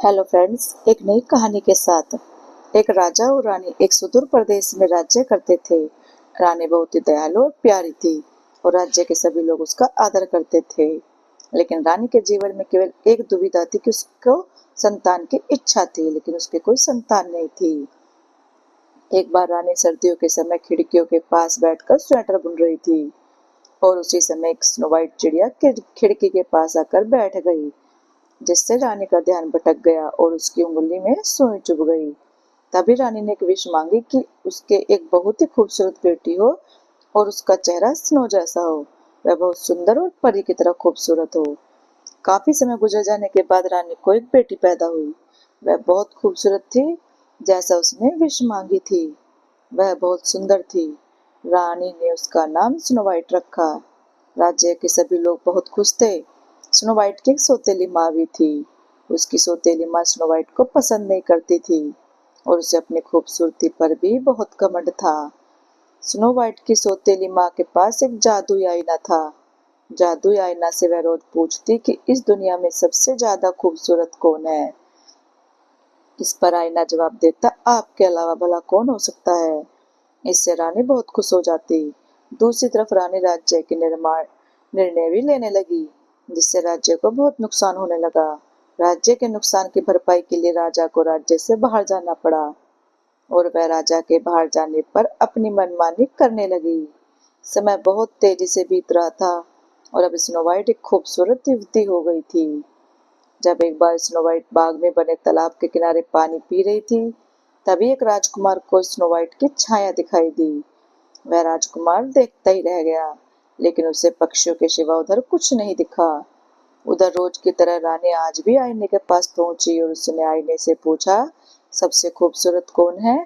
Hello friends, एक नई कहानी के साथ। एक राजा और रानी एक सुदूर प्रदेश में राज्य करते थे। रानी बहुत ही दयालु और प्यारी थी और राज्य के सभी लोग उसका आदर करते थे। लेकिन रानी के जीवन में केवल एक दुविधा थी कि उसको संतान की इच्छा थी, लेकिन उसके कोई संतान नहीं थी। एक बार रानी सर्दियों के समय खिड़कियों के पास बैठकर स्वेटर बुन रही थी और उसी समय एक स्नो व्हाइट चिड़िया खिड़की के पास आकर बैठ गई, जिससे रानी का ध्यान भटक गया और उसकी उंगली में सुई चुभ गई। तभी रानी ने एक विश मांगी कि उसके एक बहुत ही खूबसूरत बेटी हो और उसका चेहरा स्नो जैसा हो, वह बहुत सुंदर और परी की तरह खूबसूरत हो। काफी समय गुजर जाने के बाद रानी को एक बेटी पैदा हुई। वह बहुत खूबसूरत थी, जैसा उसने विश मांगी थी। वह बहुत सुंदर थी। रानी ने उसका नाम स्नो व्हाइट रखा। राज्य के सभी लोग बहुत खुश थे। स्नो व्हाइट की एक सौतेली माँ भी थी। उसकी सौतेली माँ स्नो व्हाइट को पसंद नहीं करती थी और उसे अपनी खूबसूरती पर भी बहुत घमंड था। स्नो व्हाइट की सौतेली माँ के पास एक जादुई आईना था। जादुई आईना से वह रोज पूछती कि इस दुनिया में सबसे ज्यादा खूबसूरत कौन है। इस पर आईना जवाब देता, आपके अलावा भला कौन हो सकता है। इससे रानी बहुत खुश हो जाती। दूसरी तरफ रानी राज्य के निर्माण निर्णय भी लेने लगी, जिससे राज्य को बहुत नुकसान होने लगा। राज्य के नुकसान की भरपाई के लिए राजा को राज्य से बाहर जाना पड़ा और वह राजा के बाहर जाने पर अपनी मनमानी करने लगी। समय बहुत तेजी से बीत रहा था और अब स्नो व्हाइट एक खूबसूरत युवती हो गई थी। जब एक बार स्नो व्हाइट बाग में बने तालाब के किनारे पानी पी रही थी, तभी एक राजकुमार को स्नो व्हाइट की छाया दिखाई दी। वह राजकुमार देखता ही रह गया, लेकिन उसे पक्षियों के सिवा उधर कुछ नहीं दिखा। उधर रोज की तरह रानी आज भी आईने के पास पहुंची और उसने आईने से पूछा, सबसे खूबसूरत कौन है।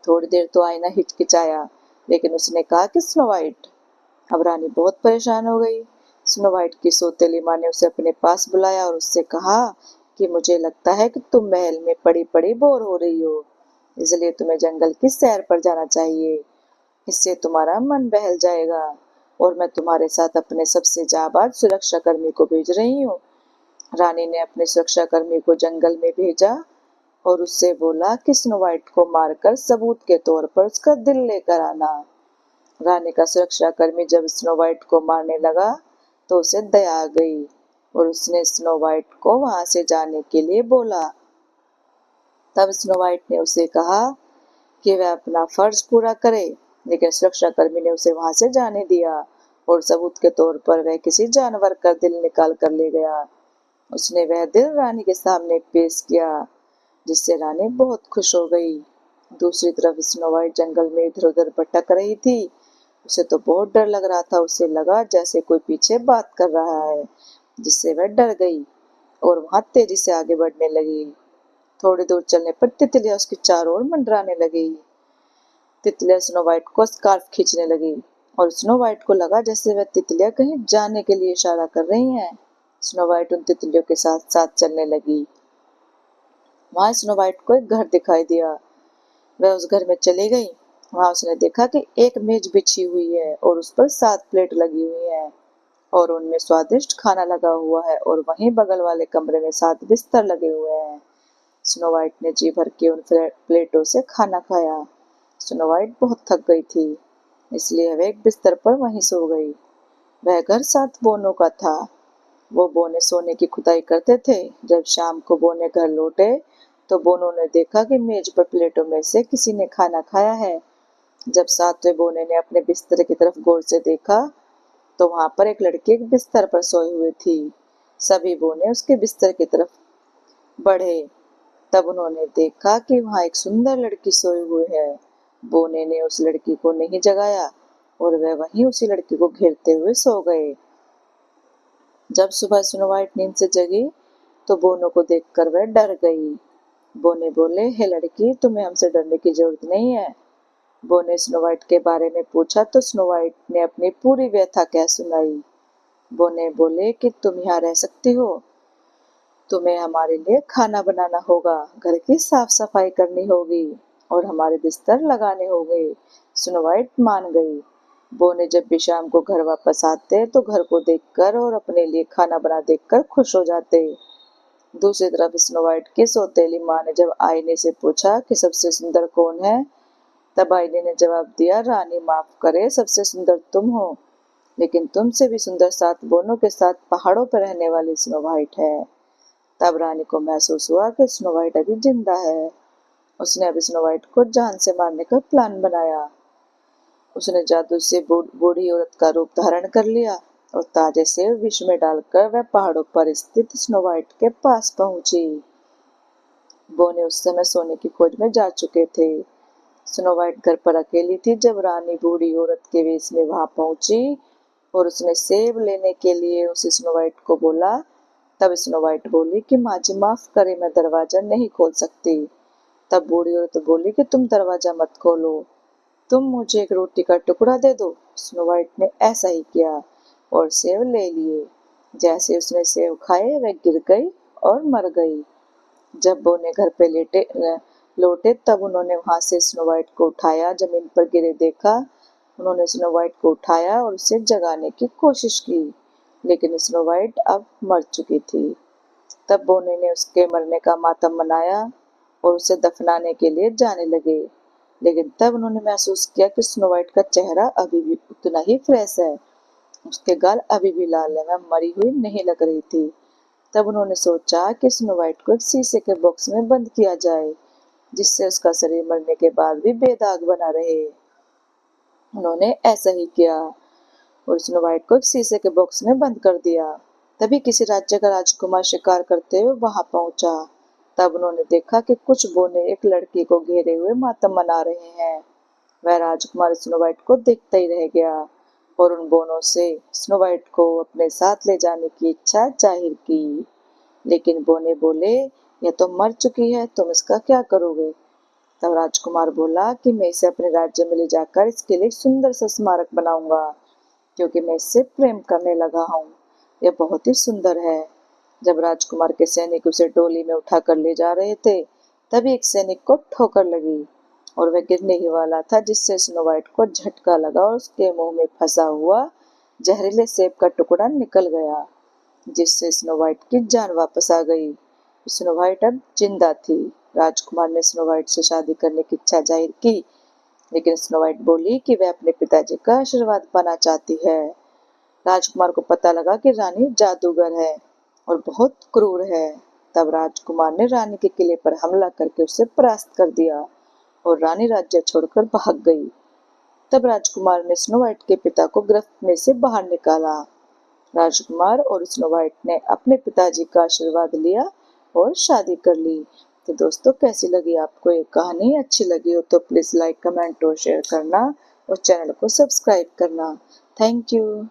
थोड़ी देर तो आईना हिचकिचाया, लेकिन उसने कहा कि स्नो व्हाइट। अब रानी बहुत परेशान हो गई। स्नो व्हाइट की सौतेली माँ ने उसे अपने पास बुलाया और उससे कहा कि मुझे लगता है कि तुम महल में पड़ी पड़ी बोर हो रही हो, इसलिए तुम्हें जंगल की सैर पर जाना चाहिए। इससे तुम्हारा मन बहल जाएगा और मैं तुम्हारे साथ अपने सबसे जाबाज सुरक्षा कर्मी को भेज रही हूँ। रानी ने अपने सुरक्षा कर्मी को जंगल में भेजा और उससे बोला कि स्नो व्हाइट को मारकर सबूत के तौर पर उसका दिल लेकर आना। रानी का सुरक्षा कर्मी जब स्नो व्हाइट को मारने लगा तो उसे दया आ गई और उसने स्नो व्हाइट को वहां से जाने के लिए बोला। तब स्नो व्हाइट ने उसे कहा कि वह अपना फर्ज पूरा करे, लेकिन सुरक्षा कर्मी ने उसे वहां से जाने दिया और सबूत के तौर पर वह किसी जानवर का दिल निकाल कर ले गया। उसने वह दिल रानी के सामने पेश किया, जिससे रानी बहुत खुश हो गई। दूसरी तरफ स्नो व्हाइट जंगल में इधर उधर भटक रही थी। उसे तो बहुत डर लग रहा था। उसे लगा जैसे कोई पीछे बात कर रहा है, जिससे वह डर गई और वहां तेजी से आगे बढ़ने लगी। थोड़ी दूर चलने पर तितलियां उसके चारों ओर मंडराने लगी। तितलियां स्नो व्हाइट को स्कार्फ खींचने लगी और स्नो व्हाइट को लगा जैसे वह तितलियां कहीं जाने के लिए इशारा कर रही हैं। स्नो व्हाइट उन तितलियों के साथ साथ चलने लगी। वहां स्नो व्हाइट को एक घर दिखाई दिया। वह उस घर में चली गई। वहां उसने देखा कि एक मेज बिछी हुई है और उस पर 7 प्लेट लगी हुई है और उनमें स्वादिष्ट खाना लगा हुआ है और वहीं बगल वाले कमरे में 7 बिस्तर लगे हुए हैं। स्नो व्हाइट ने जी भर के उन प्लेटों से खाना खाया। स्नो व्हाइट बहुत थक गई थी, इसलिए वह एक बिस्तर पर वहीं सो गई। वह घर 7 बोनों का था। वो बोने सोने की खुदाई करते थे। जब शाम को बोने घर लौटे तो बोनों ने देखा कि मेज पर प्लेटों में से किसी ने खाना खाया है। जब 7वें बोने ने अपने बिस्तर की तरफ गौर से देखा तो वहां पर एक लड़की एक बिस्तर पर सोई हुई थी। सभी बोने उसके बिस्तर की तरफ बढ़े। तब उन्होंने देखा कि वहां एक सुंदर लड़की सोई हुई है। बोने ने उस लड़की को नहीं जगाया और वह वहीं उसी लड़की को घेरते हुए सो गए। जब सुबह स्नो व्हाइट नींद से जगी तो बोनों को देखकर वह डर गई। बोने बोले, हे लड़की, तुम्हें हमसे डरने की जरूरत नहीं है। बोने स्नो व्हाइट के बारे में पूछा तो स्नो व्हाइट ने अपनी पूरी व्यथा कह सुनाई। बोने बोले कि तुम यहाँ रह सकती हो, तुम्हें हमारे लिए खाना बनाना होगा, घर की साफ सफाई करनी होगी और हमारे बिस्तर लगाने होंगे। स्नो व्हाइट मान गई। बोने जब भी शाम को घर वापस आते तो घर को देखकर और अपने लिए खाना बना देखकर खुश हो जाते। दूसरी तरफ स्नो वाइट की सौतेली माँ ने जब आईने से पूछा कि सबसे सुंदर कौन है, तब आईने ने जवाब दिया, रानी माफ करे, सबसे सुंदर तुम हो, लेकिन तुमसे भी सुंदर 7 बोनों के साथ पहाड़ों पर रहने वाली स्नो वाइट है। तब रानी को महसूस हुआ कि स्नो वाइट अभी जिंदा है। उसने अब स्नो वाइट को जान से मारने का प्लान बनाया। उसने जादू से बूढ़ी औरत का रूप धारण कर लिया और ताजे सेब विष में डालकर वह पहाड़ों पर स्थित स्नो वाइट के पास पहुंची। बोने उस समय सोने की खोज में जा चुके थे। स्नो वाइट घर पर अकेली थी जब रानी बूढ़ी औरत के वेश में वहां पहुंची और उसने सेब लेने के लिए उस स्नो वाइट को बोला। तब स्नो वाइट बोली कि माँ जी माफ करे, मैं दरवाजा नहीं खोल सकती। तब बूढ़ी औरत बोली कि तुम दरवाजा मत खोलो, तुम मुझे एक रोटी का टुकड़ा दे दो। स्नो वाइट ने ऐसा ही किया और सेब ले लिए। जैसे उसने सेब खाए वह गिर गई और मर गई। जब वो ने घर पे लौटे तब उन्होंने वहां से स्नो वाइट को उठाया, जमीन पर गिरे देखा। उन्होंने स्नो वाइट को उठाया और उसे जगाने की कोशिश की, लेकिन स्नो वाइट अब मर चुकी थी। तब बोने ने उसके मरने का मातम मनाया और उसे दफनाने के लिए जाने लगे, लेकिन तब उन्होंने महसूस किया कि स्नो वाइट का चेहरा अभी भी उतना ही फ्रेश है, उसके गाल अभी भी लाल है, वह मरी हुई नहीं लग रही थी। तब उन्होंने सोचा कि स्नो वाइट को एक शीशे के बॉक्स में बंद किया जाए, जिससे उसका शरीर मरने के बाद भी बेदाग बना रहे। उन्होंने ऐसा ही किया और स्नो वाइट को एक शीशे के बॉक्स में बंद कर दिया। तभी किसी राज्य का राजकुमार शिकार करते हुए वहां पहुंचा। तब उन्होंने देखा कि कुछ बोने एक लड़की को घेरे हुए मातम मना रहे हैं। वह राजकुमार स्नो वाइट को देखता ही रह गया और उन बोनों से स्नो वाइट को अपने साथ ले जाने की इच्छा जाहिर की। लेकिन बोने बोले, यह तो मर चुकी है, तुम इसका क्या करोगे? तब राजकुमार बोला कि मैं इसे अपने राज्य में ले जाकर इसके लिए सुंदर सा स्मारक बनाऊंगा, क्योंकि मैं इससे प्रेम करने लगा हूँ। यह बहुत ही सुंदर है। जब राजकुमार के सैनिक उसे डोली में उठाकर ले जा रहे थे, तभी एक सैनिक को ठोकर लगी और वह गिरने ही वाला था, जिससे स्नो वाइट को झटका लगा और उसके मुंह में फंसा हुआ जहरीले सेब का टुकड़ा निकल गया, जिससे स्नो वाइट की जान वापस आ गई। स्नो वाइट अब जिंदा थी। राजकुमार ने स्नो वाइट से शादी करने की इच्छा जाहिर की, लेकिन स्नो वाइट बोली कि वह अपने पिताजी का आशीर्वाद पाना चाहती है। राजकुमार को पता लगा कि रानी जादूगर है और बहुत क्रूर है। तब राजकुमार ने रानी के किले पर हमला करके उसे परास्त कर दिया और रानी राज्य छोड़कर भाग गई। तब राजकुमार ने स्नो वाइट के पिता को गिरफ्त में से बाहर निकाला। राजकुमार और स्नो वाइट ने अपने पिताजी का आशीर्वाद लिया और शादी कर ली। तो दोस्तों, कैसी लगी आपको ये कहानी? अच्छी लगी हो तो प्लीज लाइक, कमेंट और शेयर करना और चैनल को सब्सक्राइब करना। Thank you.